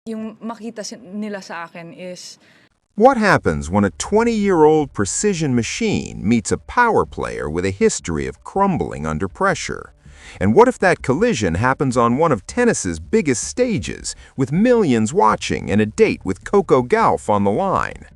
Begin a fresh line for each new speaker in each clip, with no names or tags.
Yung nila sa akin is
What happens when a 20-year-old precision machine meets a power player with a history of crumbling under pressure? And what if that collision happens on one of tennis's biggest stages, with millions watching and a date with Coco Gauff on the line?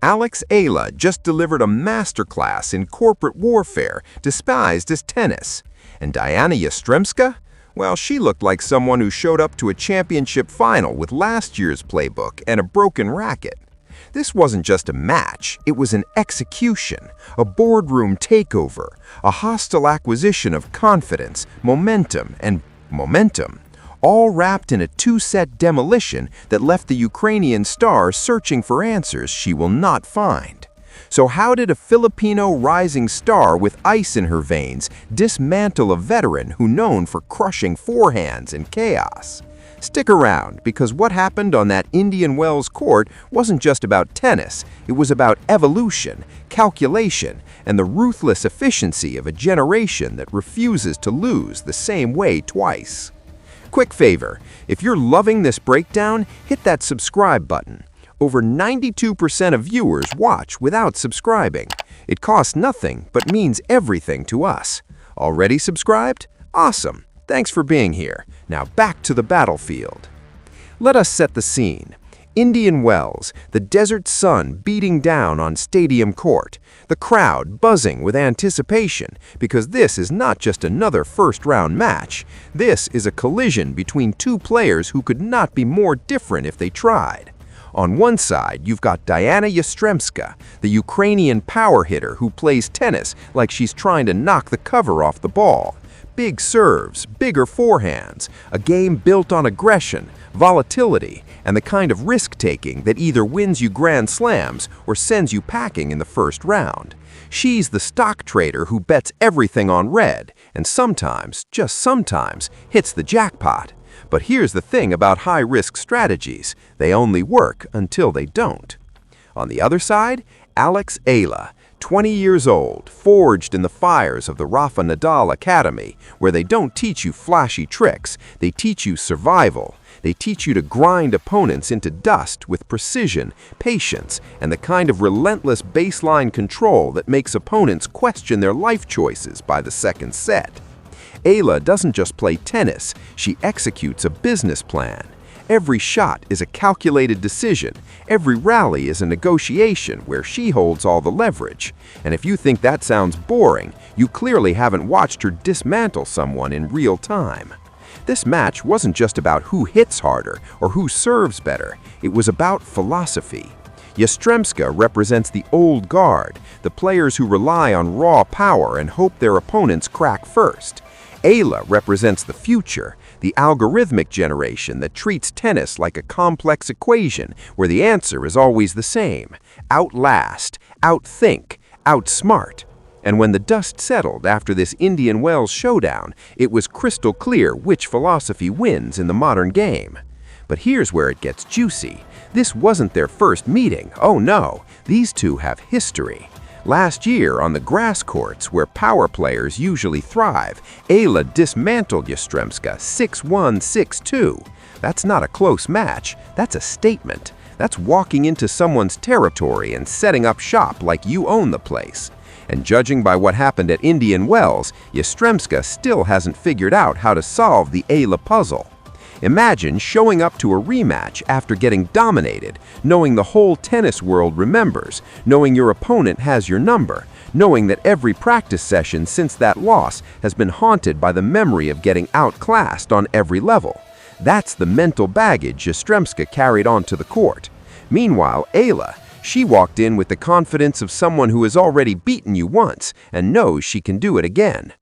Eala just delivered a masterclass in corporate warfare disguised as tennis. And Dayana Yastremska? Well, she looked like someone who showed up to a championship final with last year's playbook and a broken racket. This wasn't just a match, it was an execution, a boardroom takeover, a hostile acquisition of confidence, momentum, all wrapped in a two-set demolition that left the Ukrainian star searching for answers she will not find. So how did a Filipino rising star with ice in her veins dismantle a veteran who's known for crushing forehands and chaos? Stick around, because what happened on that Indian Wells court wasn't just about tennis, it was about evolution, calculation, and the ruthless efficiency of a generation that refuses to lose the same way twice. Quick favor, if you're loving this breakdown, hit that subscribe button. Over 92% of viewers watch without subscribing. It costs nothing, but means everything to us. Already subscribed? Awesome! Thanks for being here. Now back to the battlefield. Let us set the scene. Indian Wells, the desert sun beating down on Stadium Court, the crowd buzzing with anticipation, because this is not just another first-round match. This is a collision between two players who could not be more different if they tried. On one side, you've got Dayana Yastremska, the Ukrainian power hitter who plays tennis like she's trying to knock the cover off the ball. Big serves, bigger forehands, a game built on aggression, volatility, and the kind of risk-taking that either wins you grand slams or sends you packing in the first round. She's the stock trader who bets everything on red and sometimes, just sometimes, hits the jackpot. But here's the thing about high-risk strategies. They only work until they don't. On the other side, Eala, 20 years old, forged in the fires of the Rafa Nadal Academy, where they don't teach you flashy tricks, they teach you survival. They teach you to grind opponents into dust with precision, patience, and the kind of relentless baseline control that makes opponents question their life choices by the second set. Eala doesn't just play tennis, she executes a business plan. Every shot is a calculated decision. Every rally is a negotiation where she holds all the leverage. And if you think that sounds boring, you clearly haven't watched her dismantle someone in real time. This match wasn't just about who hits harder or who serves better. It was about philosophy. Yastremska represents the old guard, the players who rely on raw power and hope their opponents crack first. Eala represents the future, the algorithmic generation that treats tennis like a complex equation where the answer is always the same: outlast, outthink, outsmart. And when the dust settled after this Indian Wells showdown, it was crystal clear which philosophy wins in the modern game. But here's where it gets juicy. This wasn't their first meeting. Oh no, these two have history. Last year, on the grass courts where power players usually thrive, Eala dismantled Yastremska 6-1, 6-2. That's not a close match, that's a statement. That's walking into someone's territory and setting up shop like you own the place. And judging by what happened at Indian Wells, Yastremska still hasn't figured out how to solve the Eala puzzle. Imagine showing up to a rematch after getting dominated, knowing the whole tennis world remembers, knowing your opponent has your number, knowing that every practice session since that loss has been haunted by the memory of getting outclassed on every level. That's the mental baggage Yastremska carried onto the court. Meanwhile, Eala, she walked in with the confidence of someone who has already beaten you once and knows she can do it again.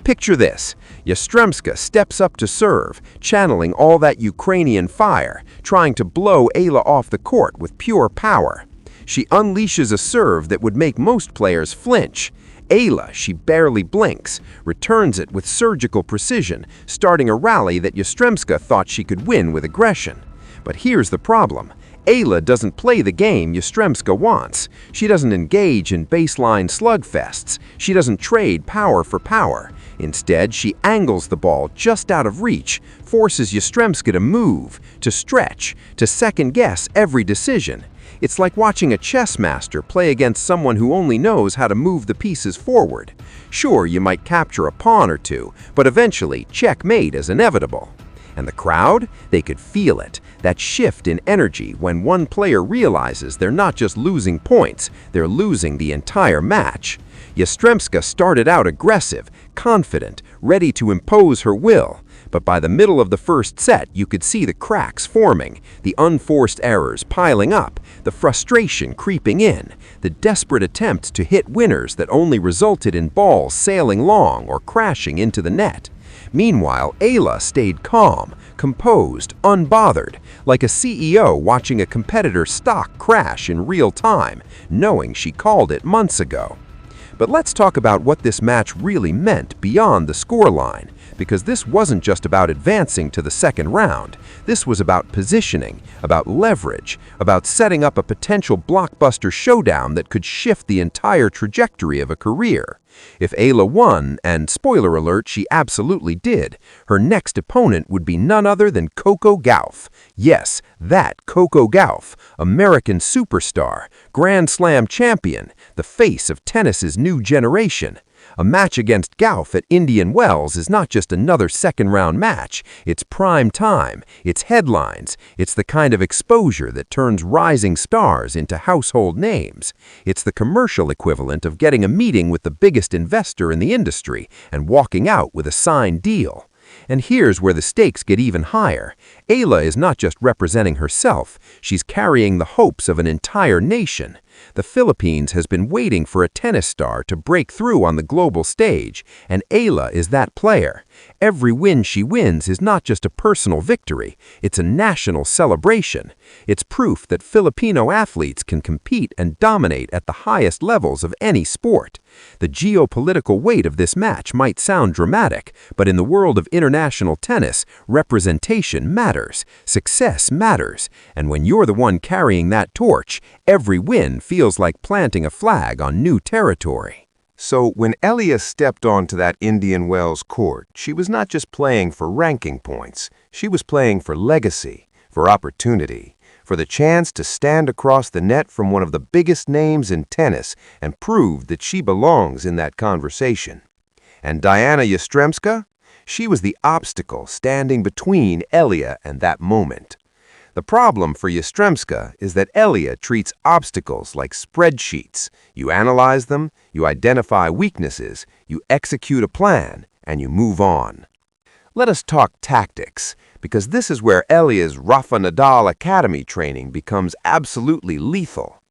Picture this. Yastremska steps up to serve, channeling all that Ukrainian fire, trying to blow Eala off the court with pure power. She unleashes a serve that would make most players flinch. Eala, she barely blinks, returns it with surgical precision, starting a rally that Yastremska thought she could win with aggression. But here's the problem.
Eala doesn't play the game Yastremska wants. She doesn't engage in baseline slugfests. She doesn't trade power for power. Instead, she angles the ball just out of reach, forces Yastremska to move, to stretch, to second-guess every decision. It's like watching a chess master play against someone who only knows how to move the pieces forward. Sure, you might capture a pawn or two, but eventually checkmate is inevitable. And the crowd? They could feel it, that shift in energy when one player realizes they're not just losing points, they're losing the entire match. Yastremska started out aggressive, confident, ready to impose her will. But by the middle of the first set, you could see the cracks forming, the unforced errors piling up, the frustration creeping in, the desperate attempts to hit winners that only resulted in balls sailing long or crashing into the net. Meanwhile, Eala stayed calm, composed, unbothered, like a CEO watching a competitor's stock crash in real time, knowing she called it months ago. But let's talk about what this match really meant beyond the scoreline, because this wasn't just about advancing to the second round. This was about positioning, about leverage, about setting up a potential blockbuster showdown that could shift the entire trajectory of a career. If Eala won, and spoiler alert, she absolutely did, her next opponent would be none other than Coco Gauff. Yes, that Coco Gauff, American superstar, Grand Slam champion, the face of tennis's new generation. A match against Gauff at Indian Wells is not just another second-round match. It's prime time, it's headlines, it's the kind of exposure that turns rising stars into household names. It's the commercial equivalent of getting a meeting with the biggest investor in the industry and walking out with a signed deal. And here's where the stakes get even higher. Eala is not just representing herself, she's carrying the hopes of an entire nation. The Philippines has been waiting for a tennis star to break through on the global stage, and Eala is that player. Every win she wins is not just a personal victory, it's a national celebration. It's proof that Filipino athletes can compete and dominate at the highest levels of any sport. The geopolitical weight of this match might sound dramatic, but in the world of international tennis, representation matters, success matters, and when you're the one carrying that torch, every win feels like planting a flag on new territory.
So when Eala stepped onto that Indian Wells court, she was not just playing for ranking points. She was playing for legacy, for opportunity, for the chance to stand across the net from one of the biggest names in tennis and prove that she belongs in that conversation. And Dayana Yastremska? She was the obstacle standing between Eala and that moment. The problem for Yastremska is that Eala treats obstacles like spreadsheets. You analyze them, you identify weaknesses, you execute a plan, and you move on. Let us talk tactics, because this is where Eala's Rafa Nadal Academy training becomes absolutely lethal.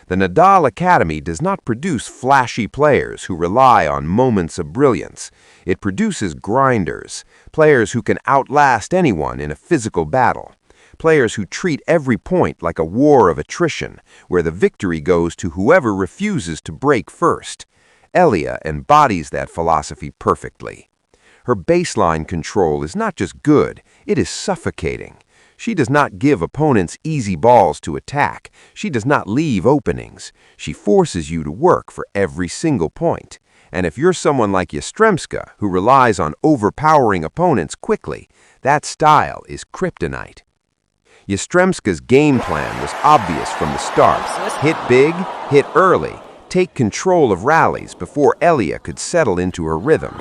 The Nadal Academy does not produce flashy players who rely on moments of brilliance. It produces grinders, players who can outlast anyone in a physical battle. Players who treat every point like a war of attrition, where the victory goes to whoever refuses to break first. Eala embodies that philosophy perfectly. Her baseline control is not just good, it is suffocating. She does not give opponents easy balls to attack. She does not leave openings. She forces you to work for every single point. And if you're someone like Yastremska, who relies on overpowering opponents quickly, that style is kryptonite. Yastremska's game plan was obvious from the start. Hit big, hit early, take control of rallies before Eala could settle into her rhythm.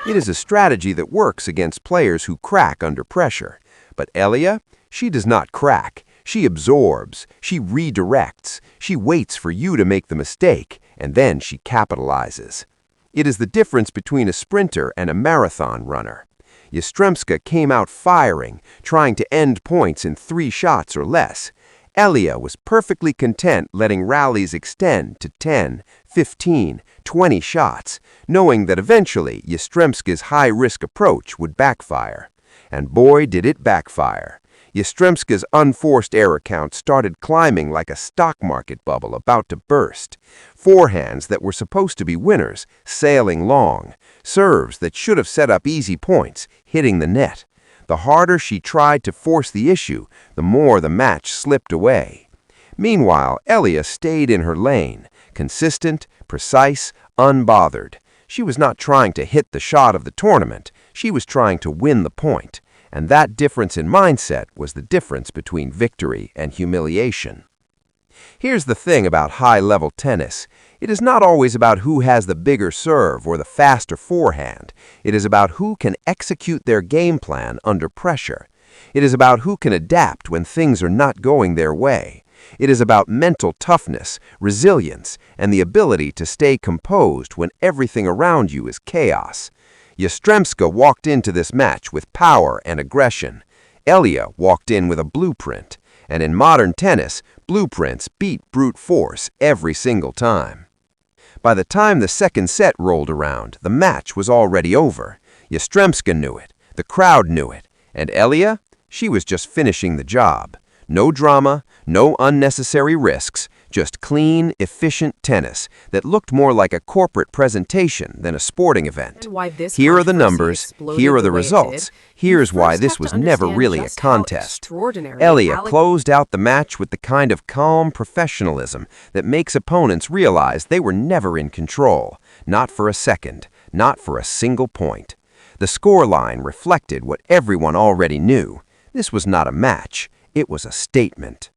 It is a strategy that works against players who crack under pressure. But Eala, she does not crack. She absorbs, she redirects, she waits for you to make the mistake, and then she capitalizes. It is the difference between a sprinter and a marathon runner. Yastremska came out firing, trying to end points in 3 shots or less. Eala was perfectly content letting rallies extend to 10, 15, 20 shots, knowing that eventually Yastremska's high-risk approach would backfire. And boy, did it backfire. Yastremska's unforced error count started climbing like a stock market bubble about to burst. Forehands that were supposed to be winners, sailing long. Serves that should have set up easy points, hitting the net.
The harder she tried to force the issue, the more the match slipped away. Meanwhile, Eala stayed in her lane, consistent, precise, unbothered. She was not trying to hit the shot of the tournament, she was trying to win the point. And that difference in mindset was the difference between victory and humiliation. Here's the thing about high-level tennis. It is not always about who has the bigger serve or the faster forehand. It is about who can execute their game plan under pressure. It is about who can adapt when things are not going their way. It is about mental toughness, resilience, and the ability to stay composed when everything around you is chaos. Yastremska walked into this match with power and aggression. Eala walked in with a blueprint. And in modern tennis, blueprints beat brute force every single time. By the time the second set rolled around, the match was already over. Yastremska knew it, the crowd knew it, and Eala, she was just finishing the job. No drama, no unnecessary risks, just clean, efficient tennis that looked more like a corporate presentation than a sporting event. Here are the numbers, here are the results, here's why this was never really a contest. Eala closed out the match with the kind of calm professionalism that makes opponents realize they were never in control, not for a second, not for a single point. The scoreline reflected what everyone already knew. This was not a match, it was a statement.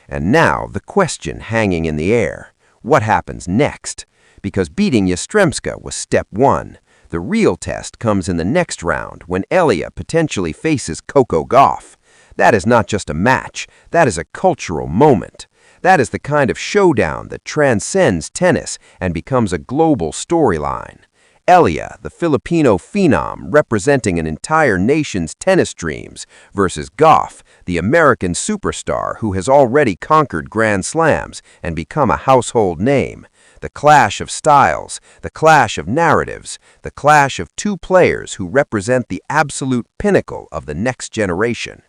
And now the question hanging in the air, what happens next? Because beating Yastremska was step one. The real test comes in the next round when Eala potentially faces Coco Gauff. That is not just a match, that is a cultural moment. That is the kind of showdown that transcends tennis and becomes a global storyline. Eala, the Filipino phenom representing an entire nation's tennis dreams, versus Gauff, the American superstar who has already conquered Grand Slams and become a household name. The clash of styles, the clash of narratives, the clash of two players who represent the absolute pinnacle of the next generation.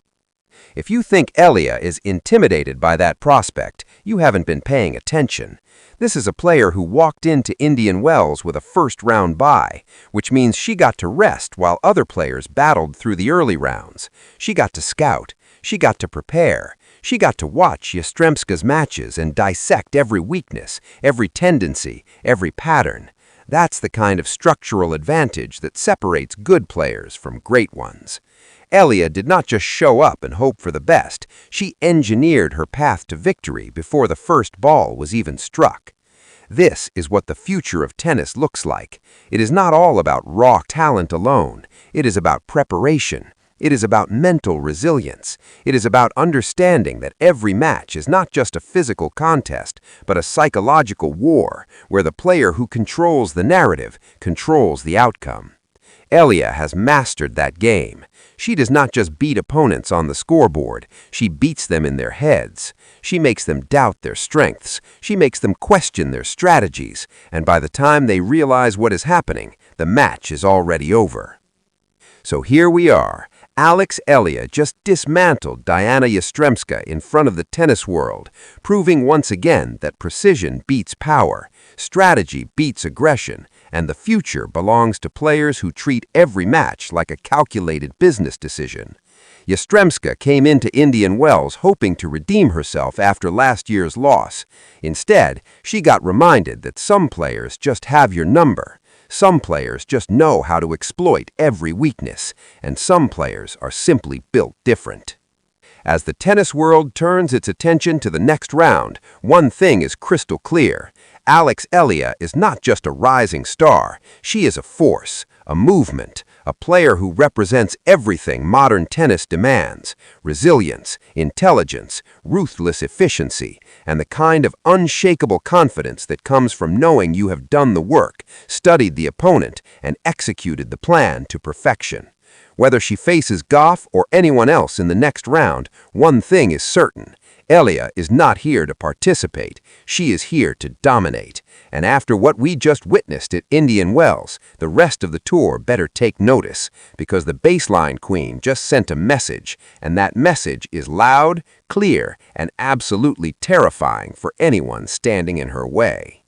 If you think Eala is intimidated by that prospect, you haven't been paying attention. This is a player who walked into Indian Wells with a first-round bye, which means she got to rest while other players battled through the early rounds. She got to scout. She got to prepare. She got to watch Yastremska's matches and dissect every weakness, every tendency, every pattern. That's the kind of structural advantage that separates good players from great ones. Eala did not just show up and hope for the best, she engineered her path to victory before the first ball was even struck. This is what the future of tennis looks like. It is not all about raw talent alone. It is about preparation. It is about mental resilience. It is about understanding that every match is not just a physical contest, but a psychological war, where the player who controls the narrative controls the outcome. Eala has mastered that game. She does not just beat opponents on the scoreboard, she beats them in their heads. She makes them doubt their strengths. She makes them question their strategies. And by the time they realize what is happening, the match is already over. So here we are. Eala just dismantled Dayana Yastremska in front of the tennis world, proving once again that precision beats power, strategy beats aggression, and the future belongs to players who treat every match like a calculated business decision. Yastremska came into Indian Wells hoping to redeem herself after last year's loss. Instead, she got reminded that some players just have your number. Some players just know how to exploit every weakness, and some players are simply built different. As the tennis world turns its attention to the next round, one thing is crystal clear. Eala is not just a rising star, she is a force, a movement, a player who represents everything modern tennis demands: resilience, intelligence, ruthless efficiency, and the kind of unshakable confidence that comes from knowing you have done the work, studied the opponent, and executed the plan to perfection. Whether she faces Gauff or anyone else in the next round, one thing is certain. Eala is not here to participate, she is here to dominate. And after what we just witnessed at Indian Wells, the rest of the tour better take notice, because the baseline queen just sent a message, and that message is loud, clear, and absolutely terrifying for anyone standing in her way.